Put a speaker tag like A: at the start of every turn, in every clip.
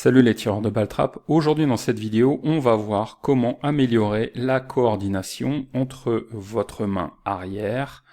A: Salut les tireurs de balle trap. Aujourd'hui dans cette vidéo, on va voir comment améliorer la coordination entre votre main arrière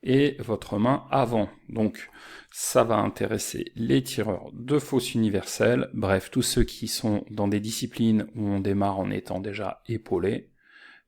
A: et votre main avant. Donc ça va intéresser les tireurs de fosse universelle, bref tous ceux qui sont dans des disciplines où on démarre en étant déjà épaulé,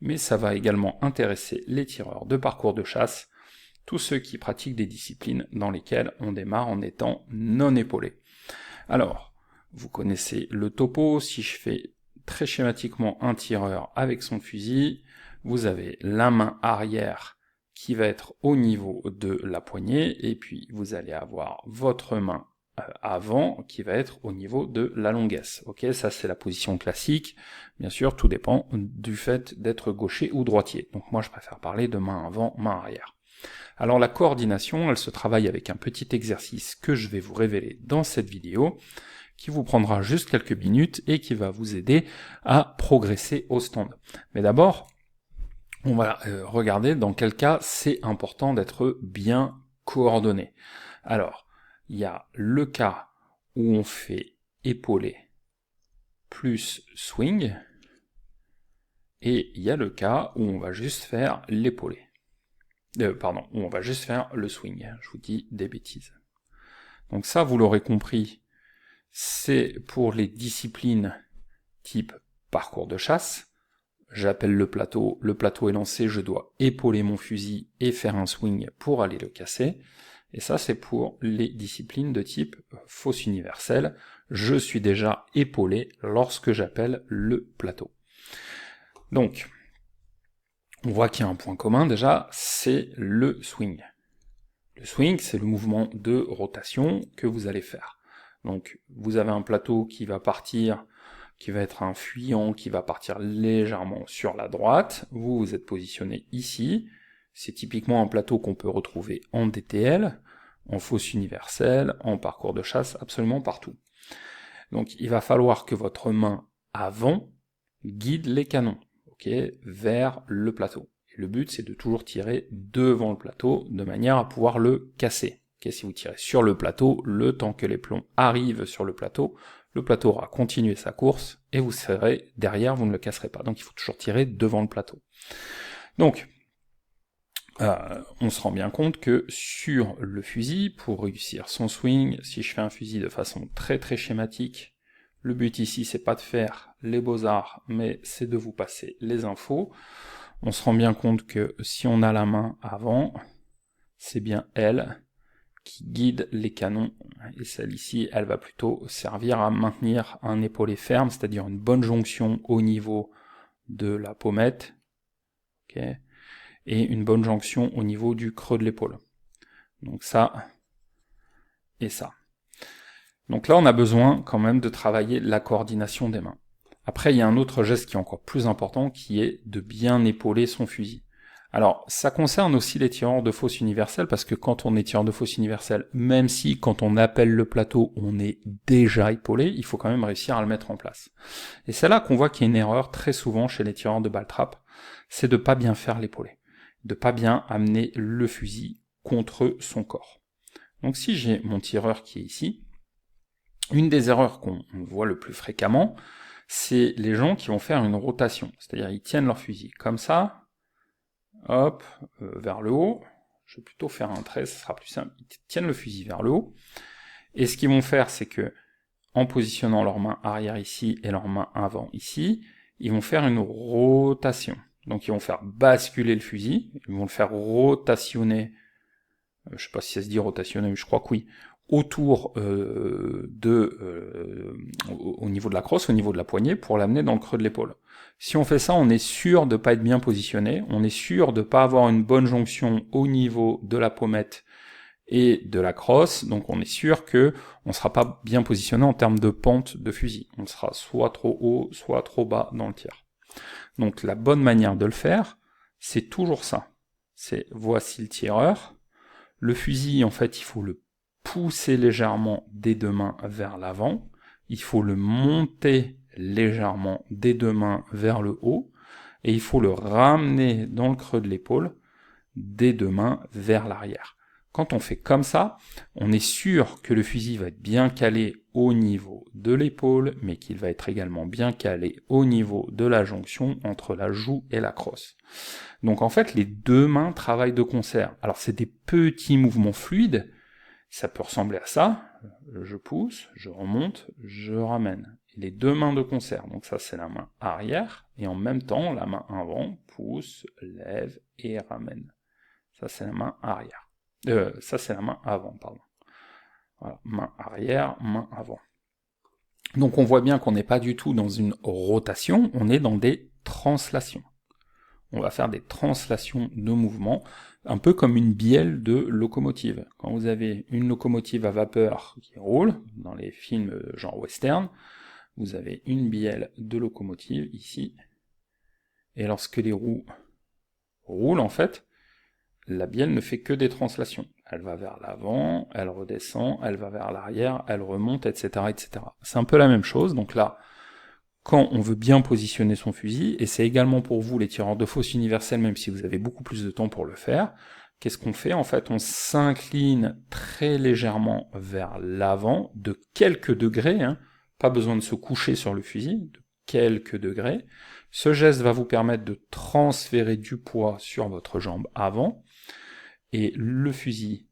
A: mais ça va également intéresser les tireurs de parcours de chasse, tous ceux qui pratiquent des disciplines dans lesquelles on démarre en étant non épaulé. Alors, vous connaissez le topo, si je fais très schématiquement un tireur avec son fusil, vous avez la main arrière qui va être au niveau de la poignée, et puis vous allez avoir votre main avant qui va être au niveau de la longuesse. Ok, ça c'est la position classique, bien sûr tout dépend du fait d'être gaucher ou droitier. Donc moi je préfère parler de main avant, main arrière. Alors la coordination, elle se travaille avec un petit exercice que je vais vous révéler dans cette vidéo, qui vous prendra juste quelques minutes et qui va vous aider à progresser au stand. Mais d'abord, on va regarder dans quel cas c'est important d'être bien coordonné. Alors, il y a le cas où on fait épaulé plus swing, et il y a le cas où on va juste faire l'épaulé. Où on va juste faire le swing. Je vous dis des bêtises. Donc ça, vous l'aurez compris, c'est pour les disciplines type parcours de chasse. J'appelle le plateau est lancé, je dois épauler mon fusil et faire un swing pour aller le casser. Et ça, c'est pour les disciplines de type fosse universelle. Je suis déjà épaulé lorsque j'appelle le plateau. Donc, on voit qu'il y a un point commun déjà, c'est le swing. Le swing, c'est le mouvement de rotation que vous allez faire. Donc, vous avez un plateau qui va partir, qui va être un fuyant, qui va partir légèrement sur la droite. Vous, vous êtes positionné ici. C'est typiquement un plateau qu'on peut retrouver en DTL, en fosse universelle, en parcours de chasse, absolument partout. Donc, il va falloir que votre main avant guide les canons, ok, vers le plateau. Le but, c'est de toujours tirer devant le plateau, de manière à pouvoir le casser. Okay, si vous tirez sur le plateau, le temps que les plombs arrivent sur le plateau aura continué sa course, et vous serez derrière, vous ne le casserez pas. Donc il faut toujours tirer devant le plateau. Donc, on se rend bien compte que sur le fusil, pour réussir son swing, si je fais un fusil de façon très très schématique, le but ici, c'est pas de faire les beaux-arts, mais c'est de vous passer les infos. On se rend bien compte que si on a la main avant, c'est bien elle qui guide les canons, et celle ici, elle va plutôt servir à maintenir un épaulé ferme, c'est-à-dire une bonne jonction au niveau de la pommette, okay, et une bonne jonction au niveau du creux de l'épaule. Donc ça, et ça. Donc là, on a besoin quand même de travailler la coordination des mains. Après, il y a un autre geste qui est encore plus important, qui est de bien épauler son fusil. Alors, ça concerne aussi les tireurs de fosse universelle, parce que quand on est tireur de fosse universelle, même si quand on appelle le plateau, on est déjà épaulé, il faut quand même réussir à le mettre en place. Et c'est là qu'on voit qu'il y a une erreur très souvent chez les tireurs de balle trap, c'est de pas bien faire l'épaulé, de pas bien amener le fusil contre son corps. Donc si j'ai mon tireur qui est ici, une des erreurs qu'on voit le plus fréquemment, c'est les gens qui vont faire une rotation, c'est-à-dire ils tiennent leur fusil comme ça, hop, vers le haut, je vais plutôt faire un trait, ça sera plus simple, ils tiennent le fusil vers le haut, et ce qu'ils vont faire, c'est que, en positionnant leur main arrière ici et leur main avant ici, ils vont faire une rotation. Donc ils vont faire basculer le fusil, ils vont le faire rotationner, je sais pas si ça se dit rotationner, mais je crois que oui, autour au niveau de la crosse, au niveau de la poignée, pour l'amener dans le creux de l'épaule. Si on fait ça, on est sûr de pas être bien positionné, on est sûr de pas avoir une bonne jonction au niveau de la pommette et de la crosse, donc on est sûr que on sera pas bien positionné en termes de pente de fusil. On sera soit trop haut, soit trop bas dans le tir. Donc la bonne manière de le faire, c'est toujours ça. C'est voici le tireur. Le fusil, en fait, il faut le pousser légèrement des deux mains vers l'avant, il faut le monter légèrement des deux mains vers le haut, et il faut le ramener dans le creux de l'épaule des deux mains vers l'arrière. quand on fait comme ça, on est sûr que le fusil va être bien calé au niveau de l'épaule, mais qu'il va être également bien calé au niveau de la jonction entre la joue et la crosse. Donc en fait, les deux mains travaillent de concert. Alors c'est des petits mouvements fluides, ça peut ressembler à ça, je pousse, je remonte, je ramène. Et les deux mains de concert, donc ça c'est la main arrière, et en même temps, la main avant, pousse, lève et ramène. Ça c'est la main arrière. Ça c'est la main avant, pardon. Voilà, main arrière, main avant. Donc on voit bien qu'on n'est pas du tout dans une rotation, on est dans des translations. On va faire des translations de mouvements, un peu comme une bielle de locomotive. Quand vous avez une locomotive à vapeur qui roule, dans les films genre western, vous avez une bielle de locomotive ici, et lorsque les roues roulent en fait, la bielle ne fait que des translations. Elle va vers l'avant, elle redescend, elle va vers l'arrière, elle remonte, etc., etc. C'est un peu la même chose, donc là, quand on veut bien positionner son fusil, et c'est également pour vous les tireurs de fosse universels, même si vous avez beaucoup plus de temps pour le faire, qu'est-ce qu'on fait? En fait, on s'incline très légèrement vers l'avant, de quelques degrés, hein, pas besoin de se coucher sur le fusil, de quelques degrés. Ce geste va vous permettre de transférer du poids sur votre jambe avant, et le fusil,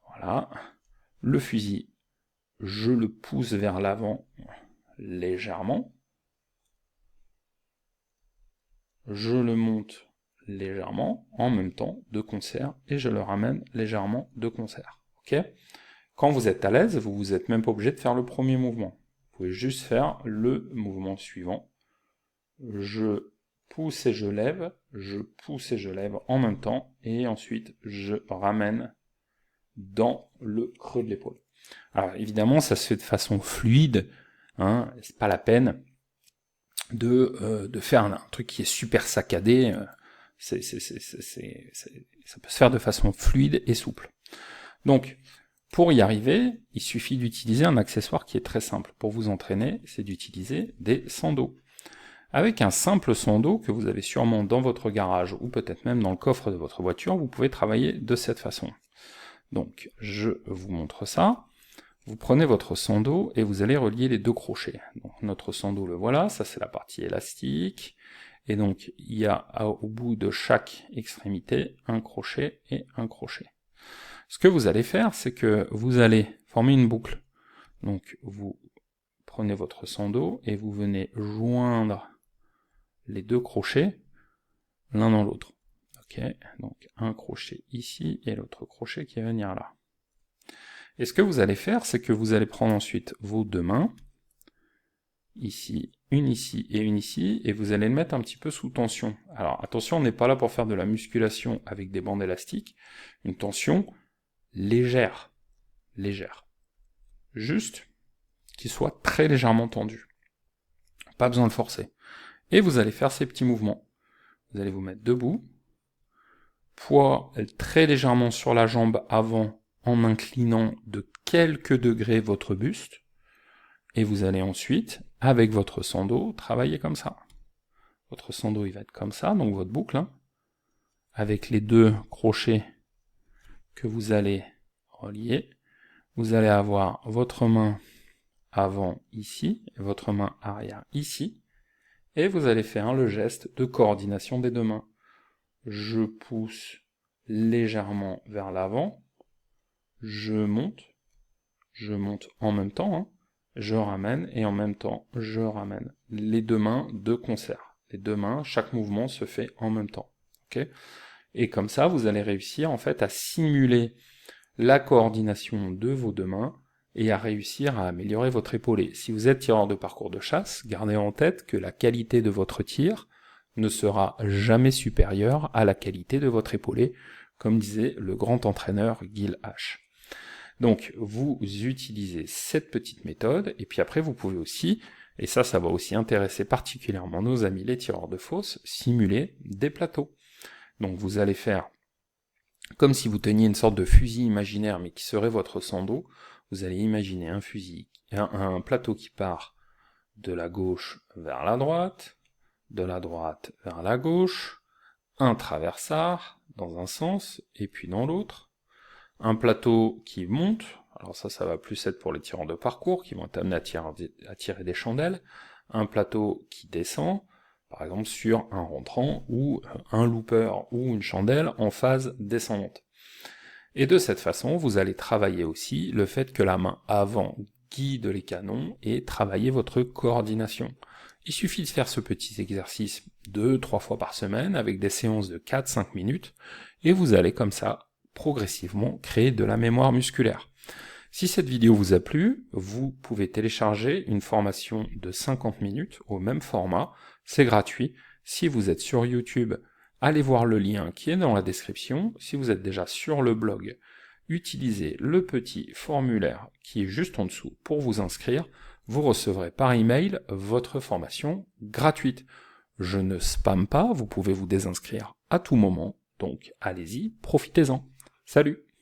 A: voilà, le fusil, je le pousse vers l'avant légèrement, je le monte légèrement, en même temps, de concert, et je le ramène légèrement de concert. Ok? Quand vous êtes à l'aise, vous n'êtes même pas obligé de faire le premier mouvement. Vous pouvez juste faire le mouvement suivant. Je pousse et je lève, je pousse et je lève en même temps, et ensuite je ramène dans le creux de l'épaule. Alors évidemment, ça se fait de façon fluide, hein, c'est pas la peine de faire un truc qui est super saccadé, ça peut se faire de façon fluide et souple. Donc, pour y arriver, il suffit d'utiliser un accessoire qui est très simple. Pour vous entraîner, c'est d'utiliser des sandos. Avec un simple sando que vous avez sûrement dans votre garage, ou peut-être même dans le coffre de votre voiture, vous pouvez travailler de cette façon. Donc, je vous montre ça. Vous prenez votre sando et vous allez relier les deux crochets. Donc notre sando, le voilà, ça c'est la partie élastique. Et donc il y a au bout de chaque extrémité un crochet et un crochet. Ce que vous allez faire, c'est que vous allez former une boucle. Donc vous prenez votre sando et vous venez joindre les deux crochets l'un dans l'autre. Ok, donc un crochet ici et l'autre crochet qui va venir là. Et ce que vous allez faire, c'est que vous allez prendre ensuite vos deux mains, ici et une ici, et vous allez le mettre un petit peu sous tension. Alors attention, on n'est pas là pour faire de la musculation avec des bandes élastiques, une tension légère, juste qu'il soit très légèrement tendu. Pas besoin de forcer. Et vous allez faire ces petits mouvements. Vous allez vous mettre debout, poids très légèrement sur la jambe avant, en inclinant de quelques degrés votre buste, et vous allez ensuite, avec votre sando, travailler comme ça. Votre sando, il va être comme ça, donc votre boucle, hein, avec les deux crochets que vous allez relier. Vous allez avoir votre main avant ici, et votre main arrière ici, et vous allez faire le geste de coordination des deux mains. Je pousse légèrement vers l'avant, je monte en même temps, hein, je ramène, et en même temps, je ramène. Les deux mains de concert. Les deux mains, chaque mouvement se fait en même temps. Okay, et comme ça, vous allez réussir en fait à simuler la coordination de vos deux mains, et à réussir à améliorer votre épaulé. Si vous êtes tireur de parcours de chasse, gardez en tête que la qualité de votre tir ne sera jamais supérieure à la qualité de votre épaulé, comme disait le grand entraîneur Gil H. Donc vous utilisez cette petite méthode, et puis après vous pouvez aussi, et ça va aussi intéresser particulièrement nos amis les tireurs de fosse, simuler des plateaux. Donc vous allez faire comme si vous teniez une sorte de fusil imaginaire, mais qui serait votre sando. Vous allez imaginer un fusil, un plateau qui part de la gauche vers la droite, de la droite vers la gauche, un traversard dans un sens, et puis dans l'autre, un plateau qui monte, alors ça va plus être pour les tireurs de parcours, qui vont être amenés à tirer des chandelles, un plateau qui descend, par exemple sur un rentrant, ou un looper, ou une chandelle en phase descendante. Et de cette façon, vous allez travailler aussi le fait que la main avant guide les canons et travailler votre coordination. Il suffit de faire ce petit exercice 2-3 fois par semaine avec des séances de 4-5 minutes et vous allez comme ça progressivement créer de la mémoire musculaire. Si cette vidéo vous a plu, vous pouvez télécharger une formation de 50 minutes au même format, c'est gratuit. Si vous êtes sur YouTube, allez voir le lien qui est dans la description. Si vous êtes déjà sur le blog, utilisez le petit formulaire qui est juste en dessous pour vous inscrire. Vous recevrez par email votre formation gratuite. Je ne spamme pas, vous pouvez vous désinscrire à tout moment, donc allez-y, profitez-en. Salut!